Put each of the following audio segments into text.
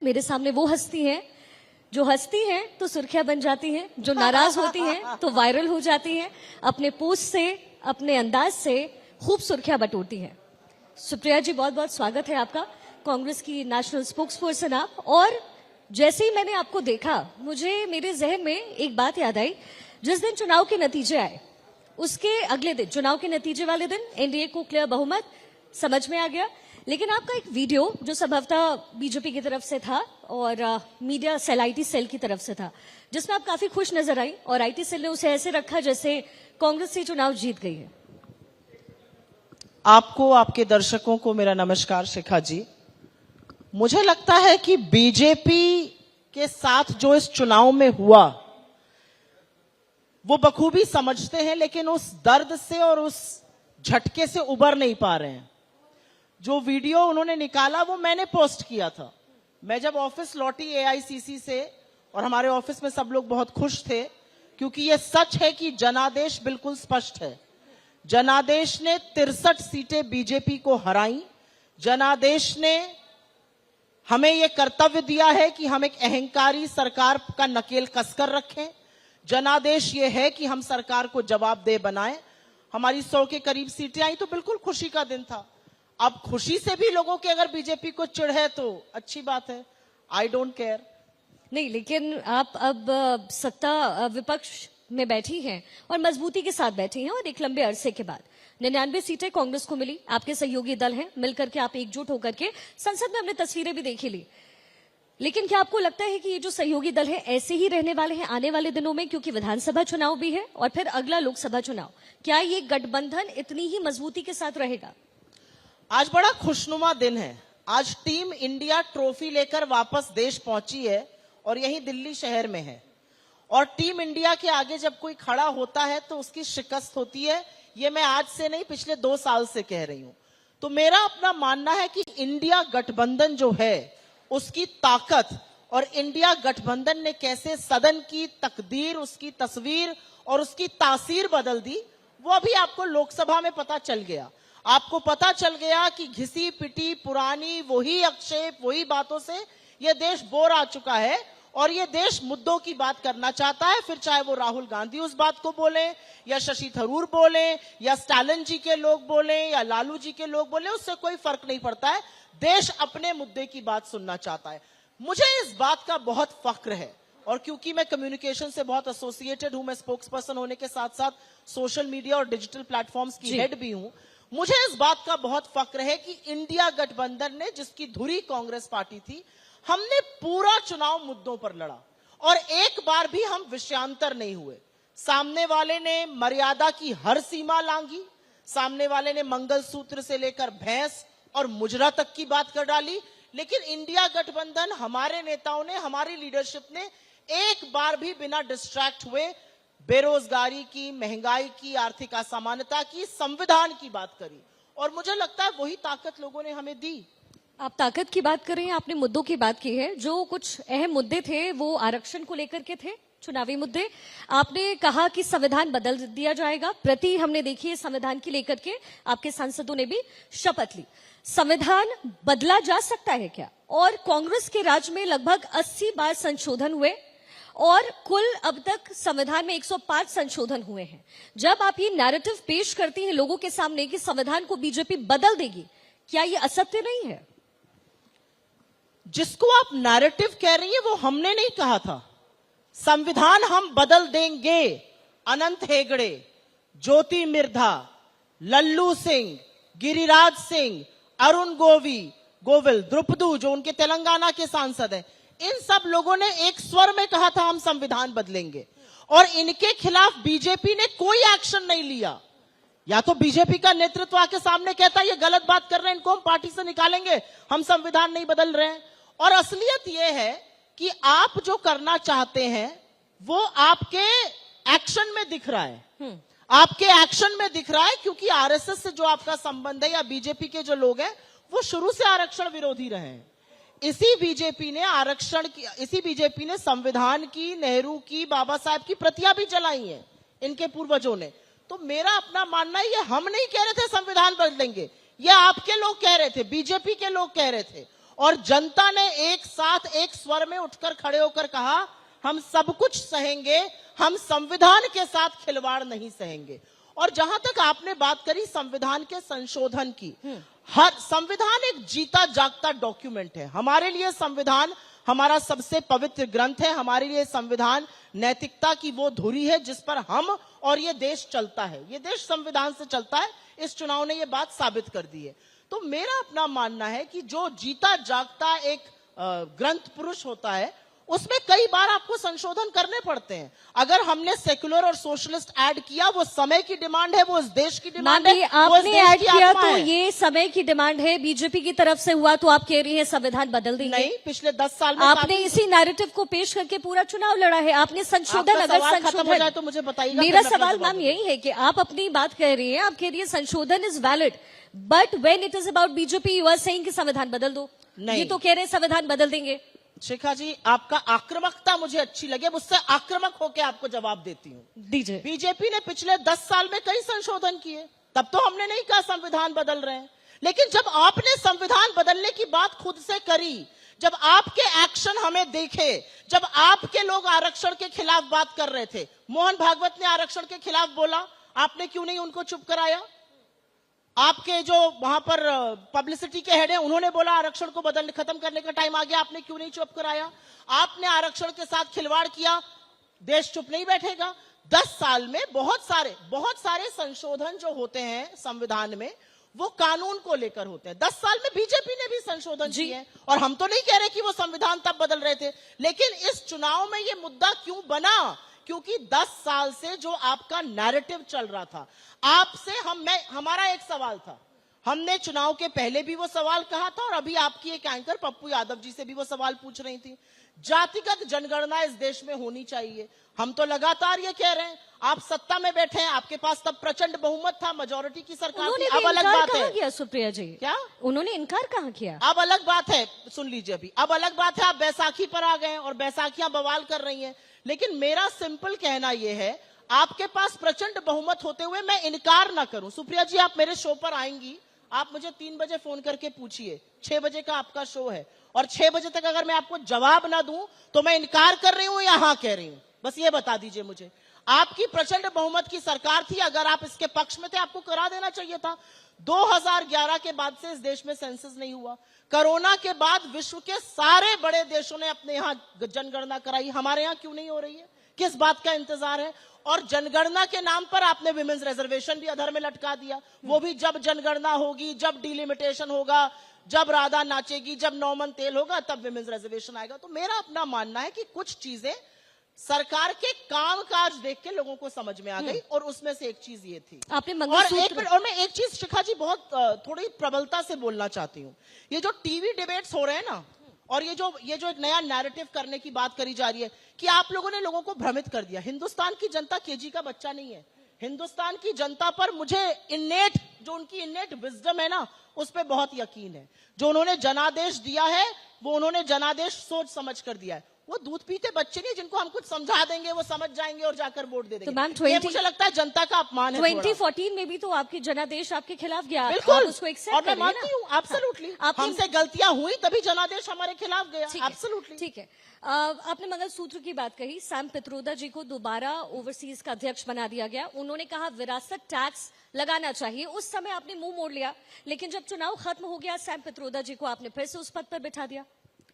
मेरे सामने वो हस्ती है जो हंसती है तो सुर्खियां बन जाती हैं, जो नाराज होती हैं तो वायरल हो जाती हैं, अपने पोस्ट से अपने अंदाज से खूब सुर्खियां बटोरती हैं। सुप्रिया जी, बहुत बहुत स्वागत है आपका। कांग्रेस की नेशनल स्पोक्स पर्सन आप, और जैसे ही मैंने आपको देखा मुझे मेरे जहन में एक बात याद आई। जिस दिन चुनाव के नतीजे आए उसके अगले दिन, चुनाव के नतीजे वाले दिन, एनडीए को क्लियर बहुमत समझ में आ गया। लेकिन आपका एक वीडियो जो संभवतः बीजेपी की तरफ से था और मीडिया सेल, आईटी सेल की तरफ से था, जिसमें आप काफी खुश नजर आई और आईटी सेल ने उसे ऐसे रखा जैसे कांग्रेस से चुनाव जीत गई है। आपको, आपके दर्शकों को मेरा नमस्कार शिखा जी। मुझे लगता है कि बीजेपी के साथ जो इस चुनाव में हुआ वो बखूबी समझते हैं, लेकिन उस दर्द से और उस झटके से उबर नहीं पा रहे हैं। जो वीडियो उन्होंने निकाला वो मैंने पोस्ट किया था। मैं जब ऑफिस लौटी एआईसीसी से, और हमारे ऑफिस में सब लोग बहुत खुश थे, क्योंकि ये सच है कि जनादेश बिल्कुल स्पष्ट है। जनादेश ने 63 सीटें बीजेपी को हराई। जनादेश ने हमें यह कर्तव्य दिया है कि हम एक अहंकारी सरकार का नकेल कसकर रखें। जनादेश ये है कि हम सरकार को जवाबदेह बनाएं। हमारी 100 के करीब सीटें आई तो बिल्कुल खुशी का दिन था। अब खुशी से भी लोगों के अगर बीजेपी को चिढ़ है तो अच्छी बात है, आई डोंट केयर। नहीं, लेकिन आप अब सत्ता विपक्ष में बैठी हैं और मजबूती के साथ बैठी हैं, और एक लंबे अरसे के बाद 99 सीटें कांग्रेस को मिली। आपके सहयोगी दल हैं, मिलकर के आप एकजुट होकर के संसद में हमने तस्वीरें भी देखी ली। लेकिन क्या आपको लगता है कि ये जो सहयोगी दल है ऐसे ही रहने वाले हैं आने वाले दिनों में, क्योंकि विधानसभा चुनाव भी है और फिर अगला लोकसभा चुनाव? क्या ये गठबंधन इतनी ही मजबूती के साथ रहेगा? आज बड़ा खुशनुमा दिन है। आज टीम इंडिया ट्रॉफी लेकर वापस देश पहुंची है और यही दिल्ली शहर में है। और टीम इंडिया के आगे जब कोई खड़ा होता है तो उसकी शिकस्त होती है। ये मैं आज से नहीं, पिछले 2 साल से कह रही हूं। तो मेरा अपना मानना है कि इंडिया गठबंधन जो है उसकी ताकत, और इंडिया गठबंधन ने कैसे सदन की तकदीर, उसकी तस्वीर और उसकी तासीर बदल दी, वो अभी आपको लोकसभा में पता चल गया। आपको पता चल गया कि घिसी पिटी पुरानी वही आक्षेप, वही बातों से यह देश बोर आ चुका है और यह देश मुद्दों की बात करना चाहता है। फिर चाहे वो राहुल गांधी उस बात को बोले, या शशि थरूर बोले, या स्टालिन जी के लोग बोले, या लालू जी के लोग बोले, उससे कोई फर्क नहीं पड़ता है। देश अपने मुद्दे की बात सुनना चाहता है। मुझे इस बात का बहुत फख्र है, और क्योंकि मैं कम्युनिकेशन से बहुत एसोसिएटेड हूं, मैं स्पोक्स पर्सन होने के साथ साथ सोशल मीडिया और डिजिटल प्लेटफॉर्म्स की हेड भी हूं, मुझे इस बात का बहुत फख्र है कि इंडिया गठबंधन ने, जिसकी धुरी कांग्रेस पार्टी थी, हमने पूरा चुनाव मुद्दों पर लड़ा और एक बार भी हम विषयांतर नहीं हुए। सामने वाले ने मर्यादा की हर सीमा लांघी, सामने वाले ने मंगलसूत्र से लेकर भैंस और मुजरा तक की बात कर डाली, लेकिन इंडिया गठबंधन, हमारे नेताओं ने, हमारी लीडरशिप ने एक बार भी बिना डिस्ट्रैक्ट हुए बेरोजगारी की, महंगाई की, आर्थिक असमानता की, संविधान की बात करी। और मुझे लगता है वही ताकत लोगों ने हमें दी। आप ताकत की बात कर रहे हैं, आपने मुद्दों की बात की है। जो कुछ अहम मुद्दे थे वो आरक्षण को लेकर के थे, चुनावी मुद्दे। आपने कहा कि संविधान बदल दिया जाएगा, प्रति हमने देखी है संविधान की लेकर के आपके सांसदों ने भी शपथ ली। संविधान बदला जा सकता है क्या? और कांग्रेस के राज में लगभग 80 बार संशोधन हुए और कुल अब तक संविधान में 105 संशोधन हुए हैं। जब आप ये नैरेटिव पेश करती हैं लोगों के सामने कि संविधान को बीजेपी बदल देगी, क्या ये असत्य नहीं है? जिसको आप नैरेटिव कह रही है वो हमने नहीं कहा था। संविधान हम बदल देंगे। अनंत हेगड़े, ज्योति मिर्धा, लल्लू सिंह, गिरिराज सिंह, अरुण गोविल, द्रुपदू जो उनके तेलंगाना के सांसद हैं, इन सब लोगों ने एक स्वर में कहा था हम संविधान बदलेंगे, और इनके खिलाफ बीजेपी ने कोई एक्शन नहीं लिया। या तो बीजेपी का नेतृत्व आके सामने कहता है ये गलत बात कर रहे हैं, इनको हम पार्टी से निकालेंगे, हम संविधान नहीं बदल रहे हैं। और असलियत यह है कि आप जो करना चाहते हैं वो आपके एक्शन में दिख रहा है, आपके एक्शन में दिख रहा है, क्योंकि आरएसएस से जो आपका संबंध है, या बीजेपी के जो लोग हैं, वो शुरू से आरक्षण विरोधी रहे हैं। इसी बीजेपी ने संविधान की, नेहरू की, बाबा साहब की प्रतियां भी जलाई हैं इनके पूर्वजों ने। तो मेरा अपना मानना है, ये हम नहीं कह रहे थे संविधान बदलेंगे, ये आपके लोग कह रहे थे, बीजेपी के लोग कह रहे थे। और जनता ने एक साथ एक स्वर में उठकर खड़े होकर कहा हम सब कुछ सहेंगे, हम संविधान के साथ खिलवाड़ नहीं सहेंगे। और जहां तक आपने बात करी संविधान के संशोधन की, हर संविधान एक जीता जागता डॉक्यूमेंट है। हमारे लिए संविधान हमारा सबसे पवित्र ग्रंथ है। हमारे लिए संविधान नैतिकता की वो धुरी है जिस पर हम और ये देश चलता है। ये देश संविधान से चलता है। इस चुनाव ने ये बात साबित कर दी है। तो मेरा अपना मानना है कि जो जीता जागता एक ग्रंथ पुरुष होता है उसमें कई बार आपको संशोधन करने पड़ते हैं। अगर हमने सेक्युलर और सोशलिस्ट ऐड किया, वो समय की डिमांड है, वो इस देश की डिमांड है, वो इस आपने देश ऐड की किया आत्मा तो है। ये समय की डिमांड है, बीजेपी की तरफ से हुआ तो आप कह रही हैं संविधान बदल देंगे। नहीं, पिछले 10 साल में आपने इसी नैरेटिव को पेश करके पूरा चुनाव लड़ा है। आपने संशोधन, आपका अगर सवाल खत्म हो जाए संशोधन, तो मुझे बताइएगा। मेरा फिर मैं सवाल अपना मैम जवाब यही है कि आप अपनी बात कह रही हैं, आप कह रही है संशोधन is valid, but when it is about BJP you are saying कि संविधान बदल दो। नहीं। ये तो कह रहे हैं संविधान बदल देंगे। शिखा जी, आपका आक्रामकता मुझे अच्छी लगे, मुझसे आक्रामक होकर आपको जवाब देती हूँ। दीजिए। बीजेपी ने पिछले 10 साल में कई संशोधन किए, तब तो हमने नहीं कहा संविधान बदल रहे हैं। लेकिन जब आपने संविधान बदलने की बात खुद से करी, जब आपके एक्शन हमें देखे, जब आपके लोग आरक्षण के खिलाफ बात कर रहे थे, मोहन भागवत ने आरक्षण के खिलाफ बोला, आपने क्यों नहीं उनको चुप कराया? आपके जो वहां पर पब्लिसिटी के हेड हैं, उन्होंने बोला आरक्षण को बदलने, खत्म करने का टाइम आ गया, आपने क्यों नहीं चुप कराया? आपने आरक्षण के साथ खिलवाड़ किया, देश चुप नहीं बैठेगा। 10 साल में बहुत सारे संशोधन जो होते हैं संविधान में, वो कानून को लेकर होते हैं। 10 साल में बीजेपी ने भी संशोधन किए हैं, और हम तो नहीं कह रहे कि वो संविधान तब बदल रहे थे। लेकिन इस चुनाव में ये मुद्दा क्यों बना? क्योंकि 10 साल से जो आपका नैरेटिव चल रहा था, आपसे हमारा एक सवाल था, हमने चुनाव के पहले भी वो सवाल कहा था, और अभी आपकी एक एंकर पप्पू यादव जी से भी वो सवाल पूछ रही थी, जातिगत जनगणना इस देश में होनी चाहिए। हम तो लगातार ये कह रहे हैं, आप सत्ता में बैठे हैं, आपके पास तब प्रचंड बहुमत था, मेजोरिटी की सरकार थी। अब अलग बात है। किया सुप्रिया जी, क्या उन्होंने इनकार कहाँ किया? अब अलग बात है, सुन लीजिए अभी, अब अलग बात है, आप बैसाखी पर आ गए और बैसाखियां बवाल कर रही हैं। लेकिन मेरा सिंपल कहना यह है, आपके पास प्रचंड बहुमत होते हुए मैं इनकार ना करूं। सुप्रिया जी, आप मेरे शो पर आएंगी, आप मुझे 3 बजे फोन करके पूछिए, 6 बजे का आपका शो है, और 6 बजे तक अगर मैं आपको जवाब ना दूं तो मैं इनकार कर रही हूं या हाँ कह रही हूं, बस ये बता दीजिए मुझे। आपकी प्रचंड बहुमत की सरकार थी, अगर आप इसके पक्ष में थे आपको करा देना चाहिए था। 2011 के बाद से इस देश में सेंसस नहीं हुआ। कोरोना के बाद विश्व के सारे बड़े देशों ने अपने यहां जनगणना कराई, हमारे यहां क्यों नहीं हो रही है? किस बात का इंतजार है? और जनगणना के नाम पर आपने विमेंस रिजर्वेशन भी अधर में लटका दिया। वो भी जब जनगणना होगी, जब डिलिमिटेशन होगा, जब राधा नाचेगी, जब नौमन तेल होगा, तब विमेंस रिजर्वेशन आएगा। तो मेरा अपना मानना है कि कुछ चीजें सरकार के कामकाज देख के लोगों को समझ में आ गई, और उसमें से एक चीज ये थी। आपने और मैं एक चीज शिखा जी बहुत थोड़ी प्रबलता से बोलना चाहती हूँ। ये जो टीवी डिबेट्स हो रहे हैं ना, और ये जो एक नया नैरेटिव करने की बात करी जा रही है कि आप लोगों ने लोगों को भ्रमित कर दिया। हिंदुस्तान की जनता केजी का बच्चा नहीं है। हिंदुस्तान की जनता पर मुझे जो उनकी इन्नेट विजडम है ना, उस पर बहुत यकीन है। जो उन्होंने जनादेश दिया है, वो उन्होंने जनादेश सोच समझ कर दिया है। वो दूध पीते बच्चे नहीं जिनको हम कुछ समझा देंगे वो समझ जाएंगे और जाकर वोट दे देंगे। तो मैम ये मुझे लगता है जनता का अपमान है। 2014 में भी तो आपकी जनादेश आपके खिलाफ गया, बिल्कुल, उसको एक्सेप्ट और मैं मानती हूँ एब्सोल्युटली, हमसे गलतियां हुई तभी जनादेश हमारे खिलाफ गया। एब्सोल्युटली ठीक है। आपने मंगलसूत्र की बात कही, सैम पित्रोदा जी को दोबारा ओवरसीज का अध्यक्ष बना दिया गया। उन्होंने कहा विरासत टैक्स लगाना चाहिए, उस समय आपने मुंह मोड़ लिया, लेकिन जब चुनाव खत्म हो गया सैम पित्रोदा जी को आपने फिर से उस पद पर बिठा दिया।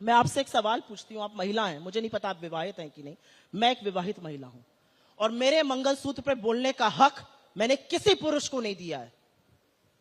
मैं आपसे एक सवाल पूछती हूँ, आप महिला हैं, मुझे नहीं पता आप विवाहित हैं कि नहीं, मैं एक विवाहित महिला हूं, और मेरे मंगलसूत्र पर बोलने का हक मैंने किसी पुरुष को नहीं दिया है।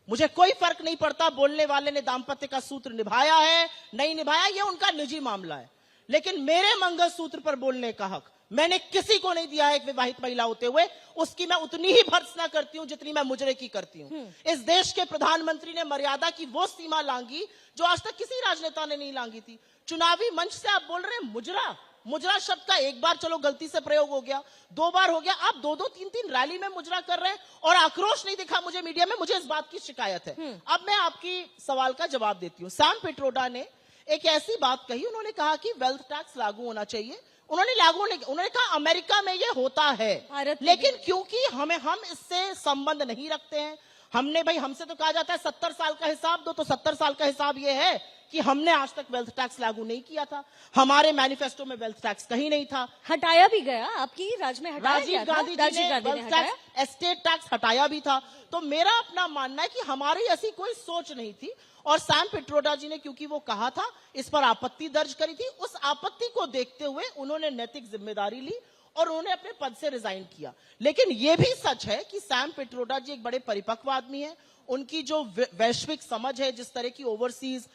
मुझे कोई फर्क नहीं पड़ता बोलने वाले ने दाम्पत्य का सूत्र निभाया है नहीं निभाया, ये उनका निजी मामला है, लेकिन मेरे मंगलसूत्र पर बोलने का हक मैंने किसी को नहीं दिया है। एक विवाहित महिला होते हुए उसकी मैं उतनी ही भर्त्सना करती हूं जितनी मैं मुजरे की करती हूं। इस देश के प्रधानमंत्री ने मर्यादा की वो सीमा लांगी जो आज तक किसी राजनेता ने नहीं लांगी थी। चुनावी मंच से आप बोल रहे हैं मुजरा शब्द का एक बार चलो गलती से प्रयोग हो गया, 2 बार हो गया, आप 2-2, 3-3 रैली में मुजरा कर रहे हैं और आक्रोश नहीं दिखा मुझे मीडिया में। मुझे इस बात की शिकायत है। अब मैं आपकी सवाल का जवाब देती हूँ। सैम पित्रोदा ने एक ऐसी बात कही, उन्होंने कहा कि वेल्थ टैक्स लागू होना चाहिए। उन्होंने कहा अमेरिका में ये होता है, लेकिन क्योंकि हम इससे संबंध नहीं रखते हैं, हमने भाई, हमसे तो कहा जाता है 70 साल का हिसाब दो, तो 70 साल का हिसाब ये है कि हमने आज तक वेल्थ टैक्स लागू नहीं किया था। हमारे मैनिफेस्टो में वेल्थ टैक्स कहीं नहीं था। हटाया भी गया, आपकी राज में हटाया राजीव गया था। गांधी जी राजीव ने गांधी ने वेल्थ हटाया। टैक्स, एस्टेट टैक्स हटाया भी था। तो मेरा अपना मानना है कि हमारी ऐसी कोई सोच नहीं थी, और सैम पिट्रोडा जी ने क्योंकि वो कहा था, इस पर आपत्ति दर्ज करी थी। उस आपत्ति को देखते हुए उन्होंने नैतिक जिम्मेदारी ली और उन्होंने अपने पद से रिजाइन किया। लेकिन यह भी सच है कि सैम पिट्रोडा जी एक बड़े परिपक्व आदमी है। उनकी जो वैश्विक समझ है, जिस तरह की ओवरसीज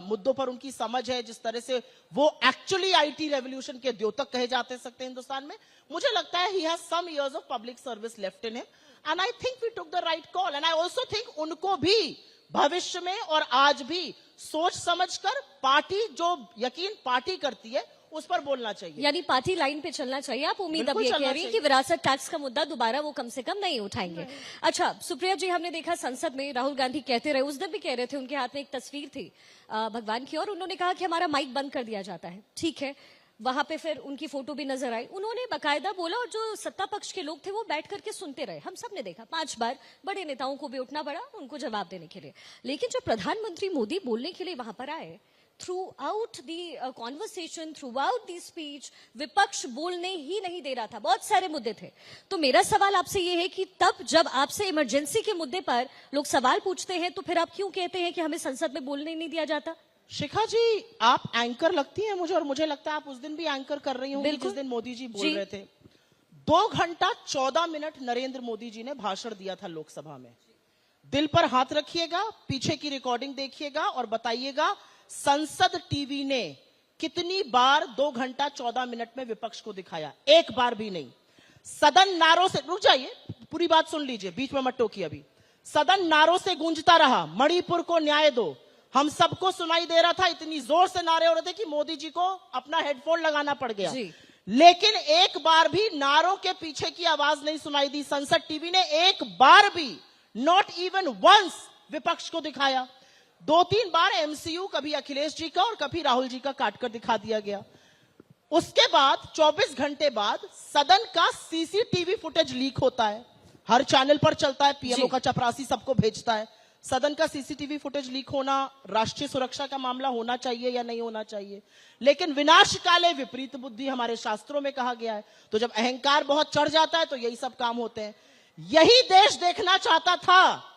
मुद्दों पर उनकी समझ है, जिस तरह से वो एक्चुअली आईटी रेवोल्यूशन के द्योतक कहे जाते सकते हैं हिंदुस्तान में, मुझे लगता है he has some years of public service left in him and I think we took the right call. And I also think उनको भी भविष्य में और आज भी सोच समझकर पार्टी जो यकीन पार्टी करती है उस पर बोलना चाहिए, यानी पार्टी लाइन पे चलना चाहिए। आप उम्मीद अब बिल्कुल ये कह चलना रही हैं कि चाहिए। विरासत टैक्स का मुद्दा दोबारा वो कम से कम नहीं उठाएंगे। अच्छा सुप्रिया जी, हमने देखा संसद में राहुल गांधी कहते रहे, उस दिन भी कह रहे थे, उनके हाथ में एक तस्वीर थी भगवान की, और उन्होंने कहा कि हमारा माइक बंद कर दिया जाता है। ठीक है, वहां पे फिर उनकी फोटो भी नजर आई, उन्होंने बाकायदा बोला, और जो सत्ता पक्ष के लोग थे वो बैठ करके सुनते रहे। हम सब ने देखा 5 बार बड़े नेताओं को भी उठना पड़ा उनको जवाब देने के लिए। लेकिन जो प्रधानमंत्री मोदी बोलने के लिए वहां पर आए, through out the conversation, through out the speech, विपक्ष बोलने ही नहीं दे रहा था। बहुत सारे मुद्दे थे। तो मेरा सवाल आपसे ये है कि तब जब आपसे इमरजेंसी के मुद्दे पर लोग सवाल पूछते हैं, तो फिर आप क्यों कहते हैं कि हमें संसद में बोलने नहीं दिया जाता? शिखा जी, आप एंकर लगती हैं मुझे, और मुझे लगता है आप उस दिन भी एंकर कर रही होंगी बिल्कुल। जिस दिन मोदी जी बोल जी। रहे थे। 2 घंटा 14 मिनट नरेंद्र मोदी जी ने भाषण दिया था लोकसभा में। दिल पर हाथ रखिएगा, पीछे की रिकॉर्डिंग देखिएगा और बताइएगा संसद टीवी ने कितनी बार 2 घंटा 14 मिनट में विपक्ष को दिखाया। एक बार भी नहीं। सदन नारों से, रुक जाइए, पूरी बात सुन लीजिए, बीच में मत टोकिए अभी। सदन नारों से गूंजता रहा, मणिपुर को न्याय दो। हम सबको सुनाई दे रहा था, इतनी जोर से नारे हो रहे थे कि मोदी जी को अपना हेडफोन लगाना पड़ गया। जी। लेकिन एक बार भी नारों के पीछे की आवाज नहीं सुनाई दी। संसद टीवी ने एक बार भी, नॉट इवन वंस, विपक्ष को दिखाया। 2-3 बार एमसीयू, कभी अखिलेश जी का और कभी राहुल जी का काटकर दिखा दिया गया। उसके बाद 24 घंटे बाद सदन का सीसीटीवी फुटेज लीक होता है, हर चैनल पर चलता है, पीएमओ का चपरासी सबको भेजता है। सदन का सीसीटीवी फुटेज लीक होना राष्ट्रीय सुरक्षा का मामला होना चाहिए या नहीं होना चाहिए? लेकिन विनाश काले विपरीत बुद्धि हमारे शास्त्रों में कहा गया है। तो जब अहंकार बहुत चढ़ जाता है तो यही सब काम होते हैं। यही देश देखना चाहता था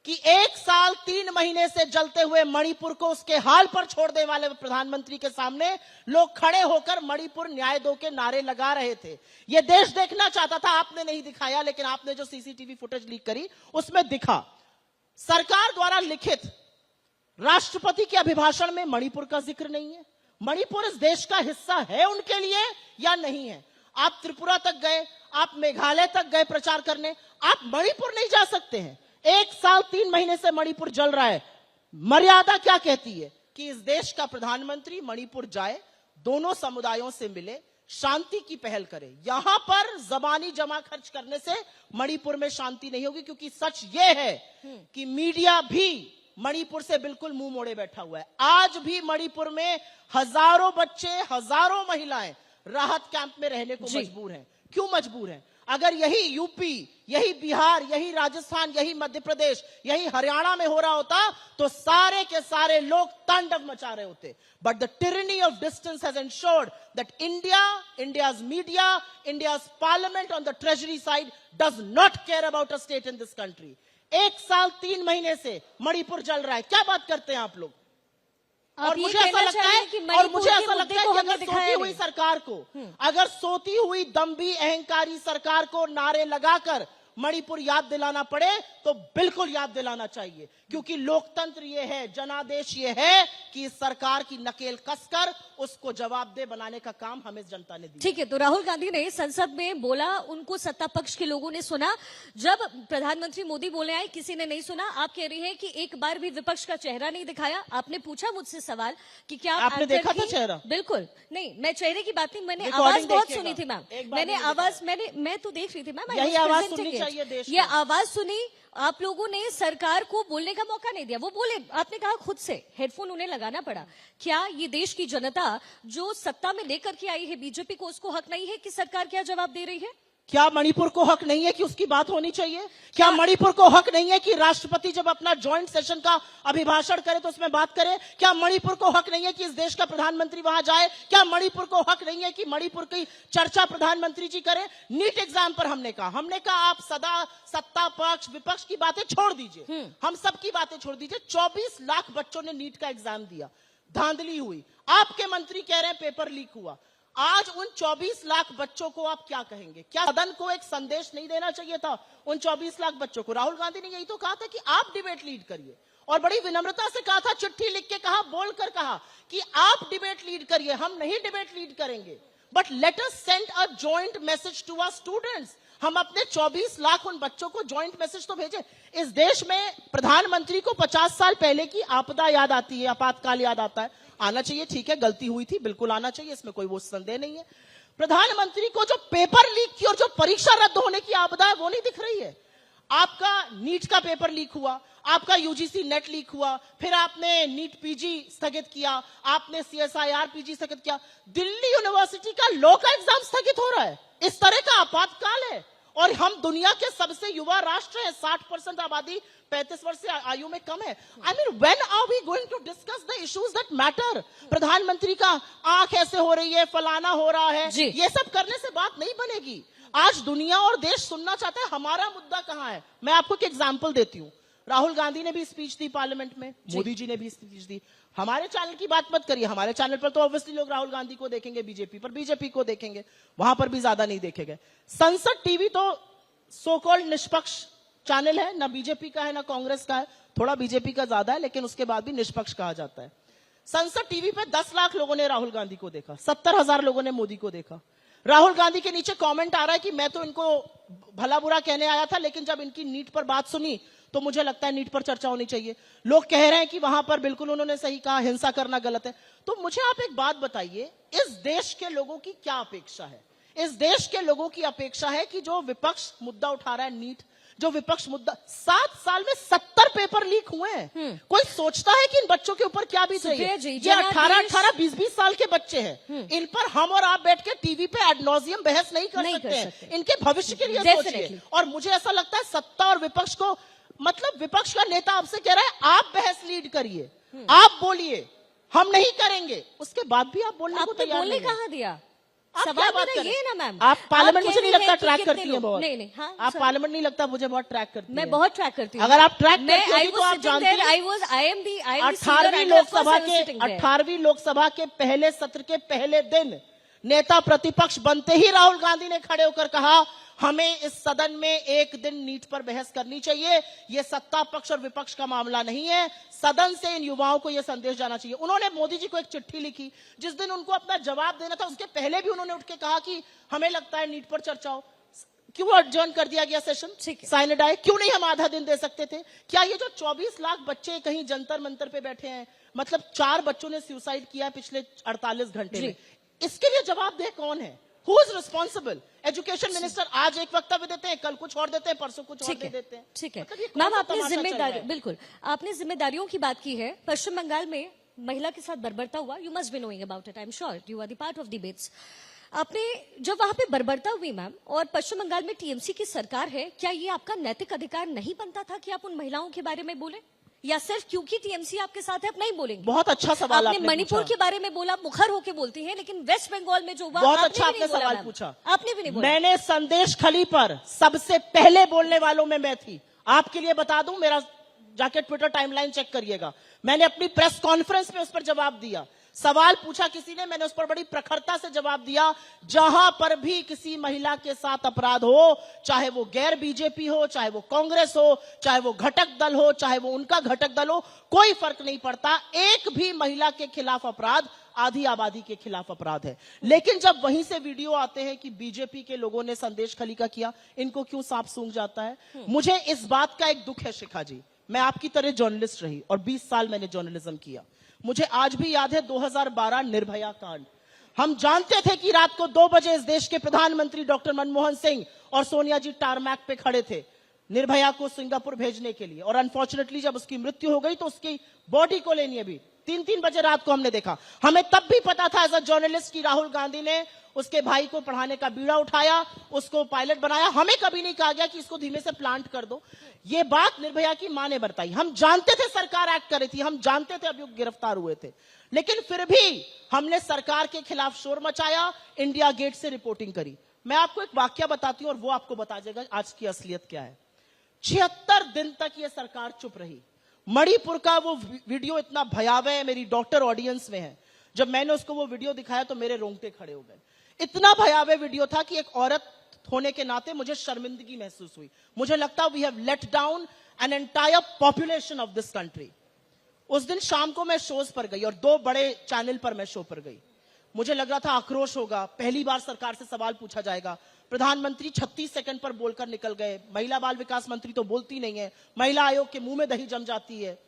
कि 1 साल 3 महीने से जलते हुए मणिपुर को उसके हाल पर छोड़ देने वाले प्रधानमंत्री के सामने लोग खड़े होकर मणिपुर न्याय दो के नारे लगा रहे थे। यह देश देखना चाहता था। आपने नहीं दिखाया, लेकिन आपने जो सीसीटीवी फुटेज लीक करी उसमें दिखा। सरकार द्वारा लिखित राष्ट्रपति के अभिभाषण में मणिपुर का जिक्र नहीं है। मणिपुर इस देश का हिस्सा है उनके लिए या नहीं है? आप त्रिपुरा तक गए, आप मेघालय तक गए प्रचार करने, आप मणिपुर नहीं जा सकते हैं। 1 साल 3 महीने से मणिपुर जल रहा है। मर्यादा क्या कहती है कि इस देश का प्रधानमंत्री मणिपुर जाए, दोनों समुदायों से मिले, शांति की पहल करे। यहां पर जबानी जमा खर्च करने से मणिपुर में शांति नहीं होगी, क्योंकि सच यह है कि मीडिया भी मणिपुर से बिल्कुल मुंह मोड़े बैठा हुआ है। आज भी मणिपुर में हजारों बच्चे, हजारों महिलाएं राहत कैंप में रहने को मजबूर हैं। क्यों मजबूर हैं? अगर यही यूपी, यही बिहार, यही राजस्थान, यही मध्य प्रदेश, यही हरियाणा में हो रहा होता तो सारे के सारे लोग तांडव मचा रहे होते। But the tyranny of distance has ensured that India's media, India's parliament on the treasury side does not care about a state in this country. 1 साल 3 महीने से मणिपुर जल रहा है। क्या बात करते हैं आप लोग? और मुझे ऐसा लगता है कि अगर सोती हुई सरकार को, अगर सोती हुई दम्भी अहंकारी सरकार को नारे लगाकर मणिपुर याद दिलाना पड़े तो बिल्कुल याद दिलाना चाहिए, क्योंकि लोकतंत्र ये है, जनादेश ये है कि इस सरकार की नकेल कसकर उसको जवाबदेह बनाने का काम हमें जनता ने दिया। ठीक है, तो राहुल गांधी ने संसद में बोला, उनको सत्ता पक्ष के लोगों ने सुना। जब प्रधानमंत्री मोदी बोले आए, किसी ने नहीं सुना। आप कह रही हैं कि एक बार भी विपक्ष का चेहरा नहीं दिखाया। आपने पूछा मुझसे सवाल कि क्या आपने देखा था चेहरा? बिल्कुल नहीं, मैं चेहरे की बात नहीं, मैंने आवाज बहुत सुनी थी मैम। मैंने आवाज, मैं तो देख रही थी मैम। यही आवाज सुननी चाहिए देश ये आवाज सुनी। आप लोगों ने सरकार को बोलने का मौका नहीं दिया। वो बोले, आपने कहा खुद से हेडफोन उन्हें लगाना पड़ा। क्या ये देश की जनता जो सत्ता में लेकर के आई है बीजेपी को, उसको हक नहीं है कि सरकार क्या जवाब दे रही है? क्या मणिपुर को हक नहीं है कि उसकी बात होनी चाहिए? क्या मणिपुर को हक नहीं है कि राष्ट्रपति जब अपना जॉइंट सेशन का अभिभाषण करे तो उसमें बात करे? क्या मणिपुर को हक नहीं है कि इस देश का प्रधानमंत्री वहां जाए? क्या मणिपुर को हक नहीं है कि मणिपुर की चर्चा प्रधानमंत्री जी करें? नीट एग्जाम पर हमने कहा आप सदा सत्ता पक्ष विपक्ष की बातें छोड़ दीजिए, हम सबकी बातें छोड़ दीजिए। 24 लाख बच्चों ने नीट का एग्जाम दिया, धांधली हुई, आपके मंत्री कह रहे हैं पेपर लीक हुआ। आज उन 24 लाख बच्चों को आप क्या कहेंगे? क्या सदन को एक संदेश नहीं देना चाहिए था उन 24 लाख बच्चों को? राहुल गांधी ने यही तो कहा था कि आप डिबेट लीड करिए, और बड़ी विनम्रता से कहा था, चिट्ठी लिख के कहा, बोलकर कहा कि आप डिबेट लीड करिए, हम नहीं डिबेट लीड करेंगे। But let us send a joint message to our students. हम अपने 24 लाख उन बच्चों को जॉइंट मैसेज तो भेजें। इस देश में प्रधानमंत्री को 50 साल पहले की आपदा याद आती है, आपातकाल याद आता है। आना चाहिए, ठीक है, गलती हुई थी, बिल्कुल आना चाहिए, इसमें कोई वो संदेह नहीं है। प्रधानमंत्री को जो पेपर लीक की और जो परीक्षा रद्द होने की आपदा है वो नहीं दिख रही है। आपका नीट का पेपर लीक हुआ, आपका यूजीसी नेट लीक हुआ, फिर आपने नीट पीजी स्थगित किया, आपने सीएसआईआर पीजी स्थगित किया, दिल्ली यूनिवर्सिटी का लॉ का एग्जाम स्थगित हो रहा है। इस तरह का आपातकाल है, और हम दुनिया के सबसे युवा राष्ट्र हैं। 60% आबादी 35 वर्ष से आयु में कम है। I mean, when are we going to discuss the issues that matter? प्रधानमंत्री का आंख ऐसे हो रही है, फलाना हो रहा है, ये सब करने से बात नहीं बनेगी। आज दुनिया और देश सुनना चाहता है हमारा मुद्दा कहां है। मैं आपको एक एग्जांपल देती हूं। राहुल गांधी ने भी स्पीच दी पार्लियामेंट में, मोदी जी ने भी स्पीच दी। हमारे चैनल की बात मत करिए, हमारे चैनल पर तो ऑब्वियसली लोग राहुल गांधी को देखेंगे, बीजेपी पर बीजेपी को देखेंगे, वहां पर भी ज्यादा नहीं देखेंगे। संसद टीवी तो सो कॉल्ड निष्पक्ष चैनल है, ना बीजेपी का है ना कांग्रेस का है, थोड़ा बीजेपी का ज्यादा है, लेकिन उसके बाद भी निष्पक्ष कहा जाता है। संसद टीवी पे 10 लाख लोगों ने राहुल गांधी को देखा, 70,000 लोगों ने मोदी को देखा। राहुल गांधी के नीचे कमेंट आ रहा है कि मैं तो इनको भला बुरा कहने आया था, लेकिन जब इनकी नीट पर बात सुनी तो मुझे लगता है नीट पर चर्चा होनी चाहिए। लोग कह रहे हैं कि वहां पर बिल्कुल उन्होंने सही कहा, हिंसा करना गलत है। तो मुझे आप एक बात बताइए, इस देश के लोगों की क्या अपेक्षा है? इस देश के लोगों की अपेक्षा है कि जो विपक्ष मुद्दा उठा रहा है नीट, जो विपक्ष मुद्दा, 7 साल में 70 पेपर लीक हुए हैं। कोई सोचता है कि इन बच्चों के ऊपर क्या बीत रही है? ये 18-18, 20-20 साल के बच्चे हैं, इन पर हम और आप बैठ के टीवी पे एड नॉजियम बहस नहीं कर सकते हैं। इनके भविष्य के लिए सोचिए। और मुझे ऐसा लगता है सत्ता और विपक्ष को, मतलब विपक्ष का नेता आपसे कह रहा है आप बहस लीड करिए, आप बोलिए, हम नहीं करेंगे। उसके बाद भी आप बोलने को तैयार नहीं। कहाँ दिया? सवाल बात ये ना मैम, आप पार्लियामेंट मुझे नहीं लगता ट्रैक करती हैं बहुत। नहीं, हाँ, आप पार्लियामेंट नहीं लगता मुझे बहुत ट्रैक करती हैं। मैं बहुत ट्रैक करती हूँ। अगर आप ट्रैक करती हैं तो आप जानती हैं 18वीं लोकसभा के पहले सत्र के पहले दिन नेता प्रतिपक्ष बनते ही राहुल गांधी ने खड़े होकर कहा हमें इस सदन में एक दिन नीट पर बहस करनी चाहिए। यह सत्ता पक्ष और विपक्ष का मामला नहीं है, सदन से इन युवाओं को यह संदेश जाना चाहिए। उन्होंने मोदी जी को एक चिट्ठी लिखी, जिस दिन उनको अपना जवाब देना था उसके पहले भी उन्होंने उठ के कहा कि हमें लगता है नीट पर चर्चा हो। क्यों एडजर्न कर दिया गया सेशन? साइनेड आए, क्यों नहीं हम आधा दिन दे सकते थे? क्या ये जो 24 लाख बच्चे कहीं जंतर मंतर पे बैठे हैं, मतलब 4 बच्चों ने सुसाइड किया पिछले 48 घंटे में, इसके लिए जवाबदेह कौन है? Who is responsible? Education minister आज एक वक्तव्य देते हैं, कल कुछ और देते हैं, परसों कुछ और देते हैं। ठीक है मैम, आपने जिम्मेदारी, बिल्कुल आपने जिम्मेदारियों की बात की है। पश्चिम बंगाल में महिला के साथ बर्बरता हुआ, you must be knowing about it, I am sure you are the part of debates. आपने जब वहां पे बर्बरता हुई मैम, और पश्चिम बंगाल में टीएमसी की सरकार है, क्या ये आपका नैतिक अधिकार नहीं बनता था कि आप उन महिलाओं के बारे में बोले, या सिर्फ क्योंकि टीएमसी आपके साथ है आप नहीं बोलेंगे? बहुत अच्छा सवाल आपने मणिपुर के बारे में बोला, मुखर होके बोलती है, लेकिन वेस्ट बंगाल में जो हुआ, बहुत अच्छा आपने सवाल पूछा, आपने भी नहीं बोला। मैंने संदेश खली पर सबसे पहले बोलने वालों में मैं थी। आपके लिए बता दूं, मेरा जाके ट्विटर टाइमलाइन चेक करिएगा, मैंने अपनी प्रेस कॉन्फ्रेंस में उस पर जवाब दिया। सवाल पूछा किसी ने, मैंने उस पर बड़ी प्रखरता से जवाब दिया। जहां पर भी किसी महिला के साथ अपराध हो, चाहे वो गैर बीजेपी हो, चाहे वो कांग्रेस हो, चाहे वो घटक दल हो, चाहे वो उनका घटक दल हो, कोई फर्क नहीं पड़ता, एक भी महिला के खिलाफ अपराध आधी आबादी के खिलाफ अपराध है। लेकिन जब वहीं से वीडियो आते हैं कि बीजेपी के लोगों ने संदेश खली का किया, इनको क्यों सांप सूंघ जाता है? मुझे इस बात का एक दुख है शिखा जी, मैं आपकी तरह जर्नलिस्ट रही और 20 साल मैंने जर्नलिज्म किया। मुझे आज भी याद है 2012 निर्भया कांड। हम जानते थे कि रात को 2 बजे इस देश के प्रधानमंत्री डॉक्टर मनमोहन सिंह और सोनिया जी टारमैक पे खड़े थे निर्भया को सिंगापुर भेजने के लिए, और अनफॉर्चुनेटली जब उसकी मृत्यु हो गई तो उसकी बॉडी को लेनी अभी 3-3 बजे रात को हमने देखा। हमें तब भी पता था एज अ जर्नलिस्ट कि राहुल गांधी ने उसके भाई को पढ़ाने का बीड़ा उठाया, उसको पायलट बनाया। हमें कभी नहीं कहा गया कि इसको धीमे से प्लांट कर दो। ये बात निर्भया की मां ने बताई। हम जानते थे सरकार एक्ट कर रही थी, हम जानते थे अभियुक्त गिरफ्तार हुए थे, लेकिन फिर भी हमने सरकार के खिलाफ शोर मचाया, इंडिया गेट से रिपोर्टिंग करी। मैं आपको एक वाक्य बताती हूं और वो आपको बता देगा आज की असलियत क्या है। 76 दिन तक ये सरकार चुप रही। मणिपुर का वो वीडियो इतना भयावह है, मेरी डॉक्टर ऑडियंस में है। जब मैंने उसको वो वीडियो दिखाया तो मेरे रोंगटे खड़े हो गए। इतना भयावह वीडियो था कि एक औरत होने के नाते मुझे शर्मिंदगी महसूस हुई। मुझे लगता we have let down an entire population of this country. उस दिन शाम को मैं शोज पर गई और 2 बड़े चैनल पर मैं शो पर गई। मुझे लग रहा था आक्रोश होगा, पहली बार सरकार से सवाल पूछा जाएगा। प्रधानमंत्री 36 सेकंड पर बोलकर निकल गए। महिला बाल विकास मंत्री तो बोलती नहीं है, महिला आयोग के मुंह में दही जम जाती है।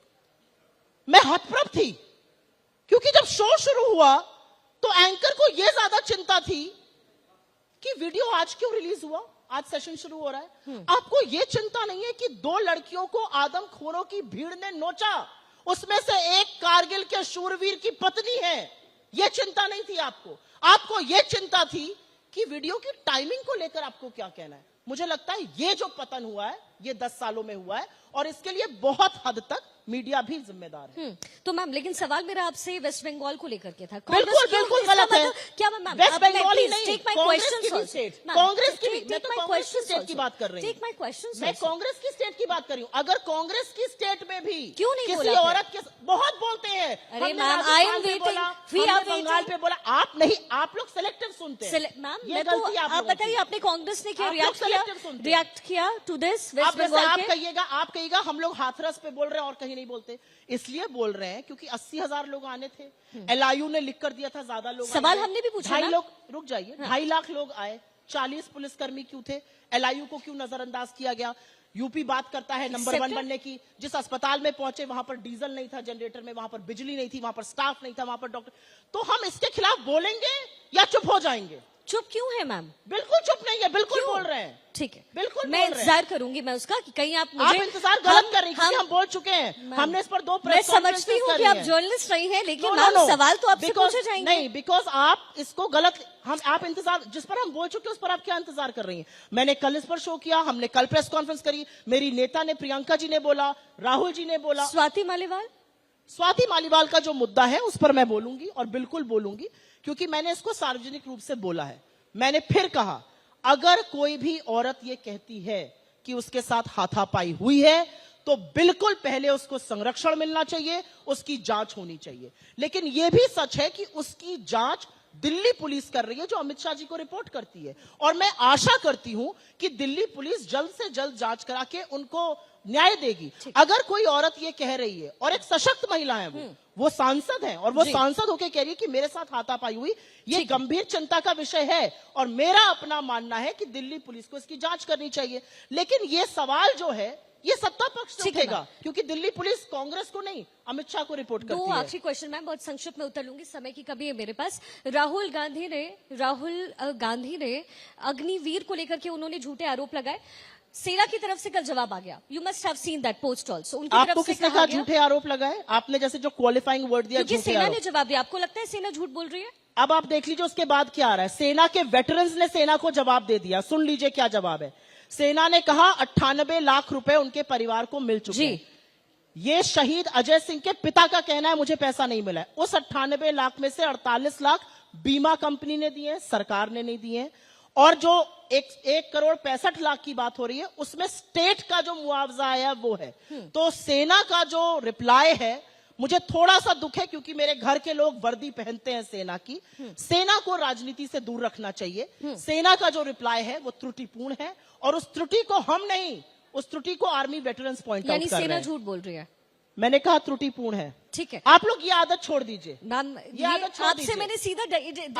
मैं हतप्रभ थी, क्योंकि जब शो शुरू हुआ तो एंकर को यह ज्यादा चिंता थी कि वीडियो आज क्यों रिलीज हुआ, आज सेशन शुरू हो रहा है। आपको यह चिंता नहीं है कि 2 लड़कियों को आदमखोरों की भीड़ ने नोचा, उसमें से एक कारगिल के शूरवीर की पत्नी है। यह चिंता नहीं थी आपको। आपको यह चिंता थी कि वीडियो की टाइमिंग को लेकर आपको क्या कहना है। मुझे लगता है ये जो पतन हुआ है ये 10 सालों में हुआ है और इसके लिए बहुत हद तक मीडिया भी जिम्मेदार है। तो मैम, लेकिन सवाल मेरा आपसे वेस्ट बंगाल को लेकर के था। बिल्कुल बिल्कुल गलत है। क्या मैम? वेस्ट बंगाल ही नहीं, कांग्रेस की भी स्टेट, कांग्रेस की भी। मैं तो कांग्रेस की स्टेट की बात कर रही हूँ। मैं कांग्रेस की स्टेट की बात कर रही हूँ। अगर कांग्रेस की स्टेट में भी क्यों नहीं किसी औरत के बहुत बोलते हैं, अरे ma'am, I am waiting, we are Bengal पे बोला, आप नहीं, आप लोग सेलेक्टिव सुनते हैं। मैम, ये मैं तो गलती आप बताइए, आपने कांग्रेस ने क्या रिएक्ट किया टू दिस वेस्ट आप बंगाल के? आप कहिएगा हम लोग हाथरस पे बोल रहे हैं और कहीं नहीं बोलते। इसलिए बोल रहे हैं क्योंकि 80,000 लोग आने थे। एलआईयू ने लिख कर दिया था ज्यादा लोग। सवाल हमने भी पूछा 2.5 लोग, रुक जाइए, 2.5 लाख लोग आए। 40 पुलिसकर्मी क्यों थे? एलआईयू को क्यों नजरअंदाज किया गया? यूपी बात करता है नंबर 1 बनने की। जिस अस्पताल में पहुंचे वहां पर डीजल नहीं था जनरेटर में, वहां पर बिजली नहीं थी, वहां पर स्टाफ नहीं था, वहां पर डॉक्टर। तो हम इसके खिलाफ बोलेंगे या चुप हो जाएंगे? चुप क्यों है मैम? बिल्कुल चुप नहीं है, बिल्कुल बोल रहे हैं। ठीक है, बिल्कुल मैं इंतजार करूंगी मैं उसका कि कहीं आप मुझे, आप इंतजार गलत कर रही हैं, क्योंकि हम बोल चुके हैं। हमने इस पर 2 मैं समझती हूँ कि आप जर्नलिस्ट रही हैं, लेकिन मैम सवाल तो आपसे पूछे जाएंगे। नहीं, बिकॉज आप इसको गलत, आप इंतजार, जिस पर हम बोल चुके उस पर आप क्या इंतजार कर रही हैं? मैंने कल इस पर शो किया, हमने कल प्रेस कॉन्फ्रेंस करी, मेरी नेता ने, प्रियंका जी ने बोला, राहुल जी ने बोला। स्वाति मालीवाल का जो मुद्दा है उस पर मैं बोलूंगी और बिल्कुल बोलूंगी, क्योंकि मैंने इसको सार्वजनिक रूप से बोला है। मैंने फिर कहा, अगर कोई भी औरत ये कहती है कि उसके साथ हाथापाई हुई है तो बिल्कुल पहले उसको संरक्षण मिलना चाहिए, उसकी जांच होनी चाहिए। लेकिन यह भी सच है कि उसकी जांच दिल्ली पुलिस कर रही है, जो अमित शाह जी को रिपोर्ट करती है। और मैं आशा करती हूं कि दिल्ली पुलिस जल्द से जल्द जांच करा के उनको न्याय देगी। अगर कोई औरत ये कह रही है, और एक सशक्त महिला है वो सांसद है, और वो सांसद होकर कह रही है कि मेरे साथ हाथापाई हुई, ये गंभीर चिंता का विषय है। और मेरा अपना मानना है कि दिल्ली पुलिस को इसकी जांच करनी चाहिए। लेकिन ये सवाल जो है ये सत्ता पक्ष से उठेगा, क्योंकि दिल्ली पुलिस कांग्रेस को नहीं, अमित शाह को रिपोर्ट करती है। 2 आखिरी क्वेश्चन मैम, बहुत संक्षिप्त में उत्तर लूंगी, समय की कमी है मेरे पास। राहुल गांधी ने अग्निवीर को लेकर के उन्होंने झूठे आरोप लगाए। सेना की तरफ से कल जवाब आ गया। You must have seen that post also. आपको किसने कहा झूठे आरोप लगाए? आपने जैसे जो क्वालिफाइंग वर्ड दिया, क्योंकि सेना ने जवाब दिया। आपको लगता है सेना झूठ बोल रही है? अब आप देख लीजिए उसके बाद क्या आ रहा है। सेना के वेटरन्स ने सेना को जवाब दे दिया। सुन लीजिए क्या जवाब है। सेना ने कहा 98 लाख रुपए उनके परिवार को मिल चुके हैं। ये शहीद अजय सिंह के पिता का कहना है, मुझे पैसा नहीं मिला है। उस 98 लाख में से 48 लाख बीमा कंपनी ने दिए, सरकार ने नहीं दिए। और जो 1 करोड़ 65 लाख की बात हो रही है, उसमें स्टेट का जो मुआवजा आया वो है। तो सेना का जो रिप्लाई है, मुझे थोड़ा सा दुख है, क्योंकि मेरे घर के लोग वर्दी पहनते हैं सेना की। सेना को राजनीति से दूर रखना चाहिए। सेना का जो रिप्लाई है वो त्रुटिपूर्ण है, और उस त्रुटि को हम नहीं, उस त्रुटि को आर्मी वेटरन्स पॉइंट आउट कर रहे हैं। सेना झूठ बोल रही है? मैंने कहा त्रुटिपूर्ण है। ठीक है, आप लोग ये आदत छोड़ दीजिए मैम। ये आदत छोड़ आपसे मैंने सीधा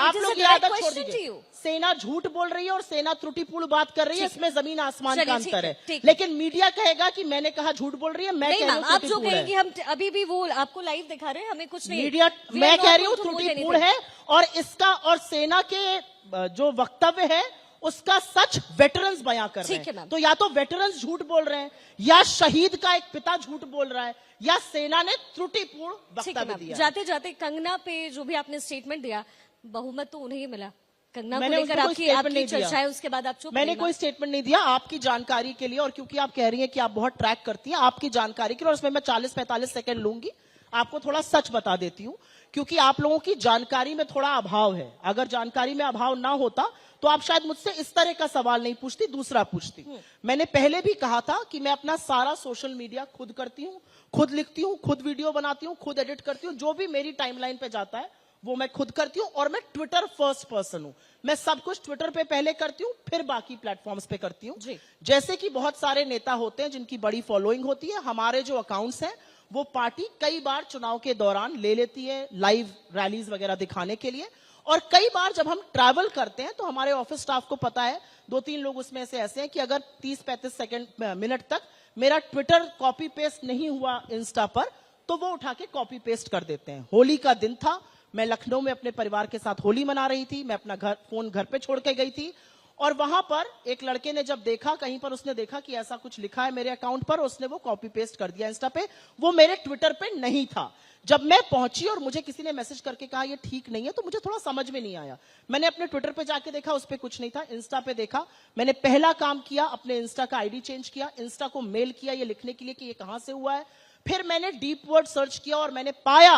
आप लोग ये आदत छोड़ दीजिए। सेना झूठ बोल रही है और सेना त्रुटिपूर्ण बात कर रही है, इसमें जमीन आसमान का अंतर है। लेकिन मीडिया कहेगा कि मैंने कहा झूठ बोल रही है, मैं कह रही हूँ आप जो कहेंगे, हम अभी भी वो आपको लाइव दिखा रहे हैं, हमें कुछ नहीं। मीडिया, मैं कह रही हूँ त्रुटिपूर्ण है, और इसका, और सेना के जो वक्तव्य है उसका सच वेटरन्स बयां कर रहे हैं। तो या तो वेटरन्स झूठ बोल रहे हैं, या शहीद का एक पिता झूठ बोल रहा है, या सेना ने त्रुटिपूर्ण वक्तव्य दिया। जाते जाते कंगना पे जो भी आपने स्टेटमेंट दिया, बहुमत तो उन्हें ही मिला। कंगना को मैंने लेकर उसको कोई आपकी statement आपकी नहीं दिया। चर्चा है, उसके बाद आप चुप मैंने रही ना। कोई स्टेटमेंट नहीं दिया, आपकी जानकारी के लिए, और क्योंकि आप कह रही हैं कि आप बहुत ट्रैक करती हैं, आपकी जानकारी के लिए, और उसमें मैं 40-45 सेकंड लूंगी, आपको थोड़ा सच बता देती हूं, क्योंकि आप लोगों की जानकारी में थोड़ा अभाव है। अगर जानकारी में अभाव ना होता तो आप शायद मुझसे इस तरह का सवाल नहीं पूछती, दूसरा पूछती। मैंने पहले भी कहा था कि मैं अपना सारा सोशल मीडिया खुद करती हूं, खुद लिखती हूं, खुद वीडियो बनाती हूं, खुद एडिट करती हूं, जो भी मेरी टाइमलाइन पे जाता है वो मैं खुद करती हूं, और मैं ट्विटर फर्स्ट पर्सन हूं। मैं सब कुछ ट्विटर पे पहले करती हूं, फिर बाकी प्लेटफॉर्म्स पे करती हूं। जी। जैसे कि बहुत सारे नेता होते हैं जिनकी बड़ी फॉलोइंग होती है, हमारे जो अकाउंट्स हैं वो पार्टी कई बार चुनाव के दौरान ले लेती है लाइव रैलीज वगैरह दिखाने के लिए, और कई बार जब हम ट्रैवल करते हैं तो हमारे ऑफिस स्टाफ को पता है, 2-3 लोग उसमें से ऐसे हैं कि अगर 30-35 मिनट तक मेरा ट्विटर कॉपी पेस्ट नहीं हुआ इंस्टा पर, तो वो उठा के कॉपी पेस्ट कर देते हैं। होली का दिन था, मैं लखनऊ में अपने परिवार के साथ होली मना रही थी, मैं अपना फोन घर पे छोड़ के गई थी, और वहां पर एक लड़के ने जब देखा, कहीं पर उसने देखा कि ऐसा कुछ लिखा है मेरे अकाउंट पर, उसने वो कॉपी पेस्ट कर दिया इंस्टा पे, वो मेरे ट्विटर पे नहीं था। जब मैं पहुंची और मुझे किसी ने मैसेज करके कहा ये ठीक नहीं है, तो मुझे थोड़ा समझ में नहीं आया। मैंने अपने ट्विटर पे जाके देखा, उस पे कुछ नहीं था। इंस्टा पे देखा, मैंने पहला काम किया, अपने इंस्टा का आईडी चेंज किया, इंस्टा को मेल किया ये लिखने के लिए कि ये कहां से हुआ है। फिर मैंने डीप वर्ड सर्च किया और मैंने पाया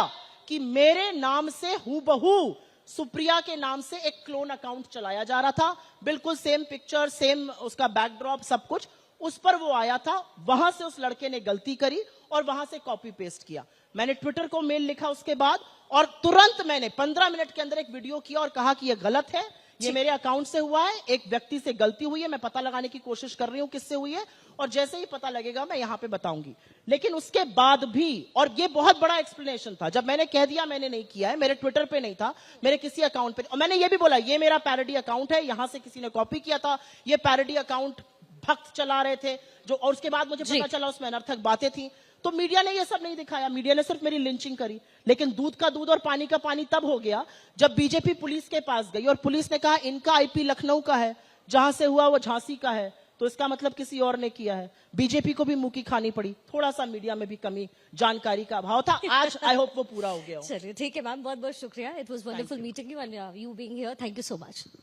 कि मेरे नाम से हूबहू सुप्रिया के नाम से एक क्लोन अकाउंट चलाया जा रहा था, बिल्कुल सेम पिक्चर, सेम उसका बैकड्रॉप, सब कुछ उस पर वो आया था। वहां से उस लड़के ने गलती करी और वहां से कॉपी पेस्ट किया। मैंने ट्विटर को मेल लिखा उसके बाद, और तुरंत मैंने 15 मिनट के अंदर एक वीडियो किया और कहा कि ये गलत है, ये मेरे अकाउंट से हुआ है, एक व्यक्ति से गलती हुई है, मैं पता लगाने की कोशिश कर रही हूं किससे हुई है, और जैसे ही पता लगेगा मैं यहां पे बताऊंगी। लेकिन उसके बाद भी, और ये बहुत बड़ा एक्सप्लेनेशन था, जब मैंने कह दिया मैंने नहीं किया है, मेरे ट्विटर पे नहीं था, मेरे किसी अकाउंट पे, और मैंने ये भी बोला ये मेरा पैरोडी अकाउंट है, यहां से किसी ने कॉपी किया था, ये पैरोडी अकाउंट भक्त चला रहे थे जो, और उसके बाद मुझे पता चला उसमें अनर्थक बातें थी। तो मीडिया ने ये सब नहीं दिखाया, मीडिया ने सिर्फ मेरी लिंचिंग करी। लेकिन दूध का दूध और पानी का पानी तब हो गया जब बीजेपी पुलिस के पास गई और पुलिस ने कहा इनका आईपी लखनऊ का है, जहां से हुआ वो झांसी का है, तो इसका मतलब किसी और ने किया है। बीजेपी को भी मुंह की खानी पड़ी, थोड़ा सा मीडिया में भी कमी, जानकारी का अभाव था। आज आई होप वो पूरा हो गया हो। चलिए ठीक है मैम, बहुत बहुत शुक्रिया। It was wonderful meeting you and you being here. Thank you so much.